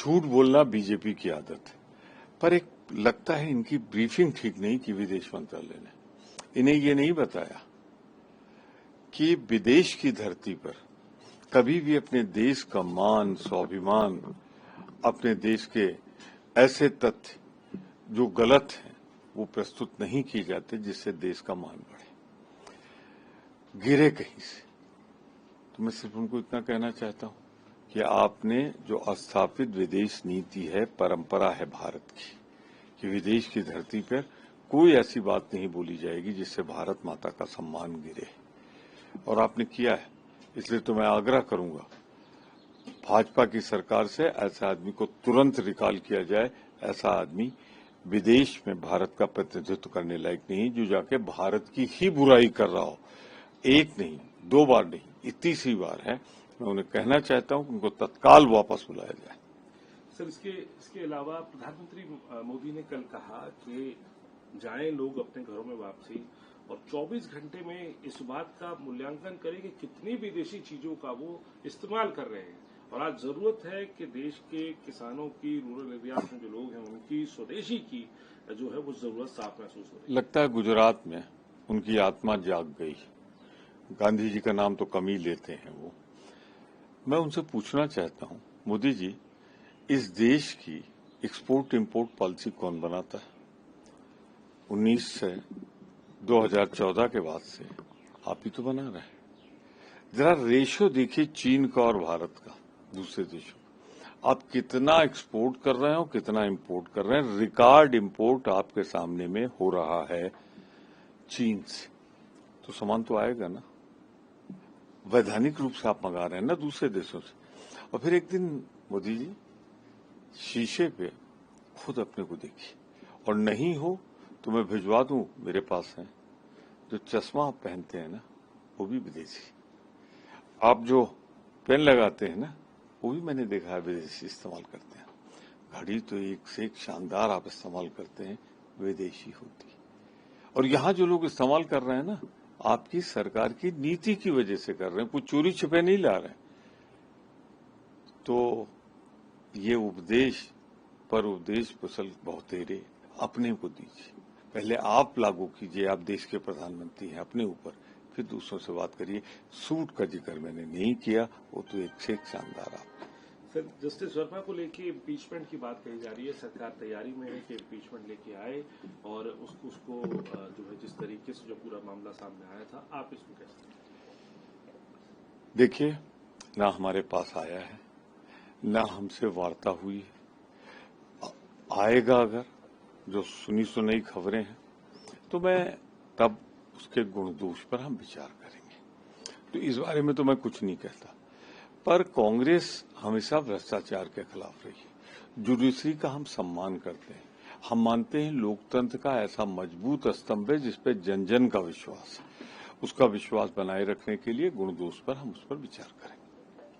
झूठ बोलना बीजेपी की आदत है, पर एक लगता है इनकी ब्रीफिंग ठीक नहीं की विदेश मंत्रालय ने। इन्हें ये नहीं बताया कि विदेश की धरती पर कभी भी अपने देश का मान, स्वाभिमान, अपने देश के ऐसे तथ्य जो गलत हैं वो प्रस्तुत नहीं किए जाते जिससे देश का मान बढ़े, गिरे कहीं से। तो मैं सिर्फ उनको इतना कहना चाहता हूं कि आपने जो स्थापित विदेश नीति है, परंपरा है भारत की कि विदेश की धरती पर कोई ऐसी बात नहीं बोली जाएगी जिससे भारत माता का सम्मान गिरे, और आपने किया है। इसलिए तो मैं आग्रह करूंगा भाजपा की सरकार से ऐसे आदमी को तुरंत रिकॉल किया जाए। ऐसा आदमी विदेश में भारत का प्रतिनिधित्व करने लायक नहीं, जो जाके भारत की ही बुराई कर रहा हो। एक नहीं, 2 बार नहीं, ये तीसरी बार है। मैं उन्हें कहना चाहता हूं कि उनको तत्काल वापस बुलाया जाए। सर, इसके अलावा प्रधानमंत्री मोदी ने कल कहा कि जाएं लोग अपने घरों में वापसी, और 24 घंटे में इस बात का मूल्यांकन करें कि कितनी विदेशी चीजों का वो इस्तेमाल कर रहे हैं, और आज जरूरत है कि देश के किसानों की, रूरल एरियाज में जो लोग हैं उनकी स्वदेशी की जो है वो जरूरत साफ महसूस हो रही है। लगता है गुजरात में उनकी आत्मा जाग गई। गांधी जी का नाम तो कम ही लेते हैं वो। मैं उनसे पूछना चाहता हूं, मोदी जी, इस देश की एक्सपोर्ट इंपोर्ट पॉलिसी कौन बनाता है? 19 से 2014 के बाद से आप ही तो बना रहे हैं। जरा रेशियो देखिए चीन का और भारत का दूसरे देशों का। आप कितना एक्सपोर्ट कर रहे हो, कितना इंपोर्ट कर रहे हैं। रिकॉर्ड इंपोर्ट आपके सामने में हो रहा है चीन से, तो सामान तो आएगा ना। वैधानिक रूप से आप मंगा रहे हैं ना दूसरे देशों से। और फिर एक दिन मोदी जी शीशे पे खुद अपने को देखिए, और नहीं हो तो मैं भिजवा दूं, मेरे पास है। जो चश्मा आप पहनते हैं ना वो भी विदेशी, आप जो पेन लगाते हैं ना वो भी मैंने देखा है विदेशी इस्तेमाल करते हैं। घड़ी तो एक से एक शानदार आप इस्तेमाल करते हैं, विदेशी होती। और यहाँ जो लोग इस्तेमाल कर रहे हैं ना, आपकी सरकार की नीति की वजह से कर रहे हैं, कुछ चोरी छिपे नहीं ला रहे हैं। तो ये उपदेश पर उपदेश कुशल बहुतेरे अपने को दीजिए। पहले आप लागू कीजिए, आप देश के प्रधानमंत्री हैं, अपने ऊपर, फिर दूसरों से बात करिए। सूट का जिक्र मैंने नहीं किया, वो तो एक से एक शानदार आप। सर, जस्टिस वर्मा को लेके इम्पीचमेंट की बात कही जा रही है। सरकार तैयारी में है कि इम्पीचमेंट लेके आए, और उसको जो है जिस तरीके से जो पूरा मामला सामने आया था, आप इसको कैसे? देखिए, ना हमारे पास आया है, ना हमसे वार्ता हुई। आएगा अगर, जो सुनी सुनाई खबरें हैं, तो मैं तब उसके गुण दोष पर हम विचार करेंगे। तो इस बारे में तो मैं कुछ नहीं कहता। पर कांग्रेस हमेशा भ्रष्टाचार के खिलाफ रही है। जुडिशरी का हम सम्मान करते हैं। हम मानते हैं लोकतंत्र का ऐसा मजबूत स्तंभ है जिसपे जन जन का विश्वास है। उसका विश्वास बनाए रखने के लिए गुण दोष पर हम उस पर विचार करेंगे।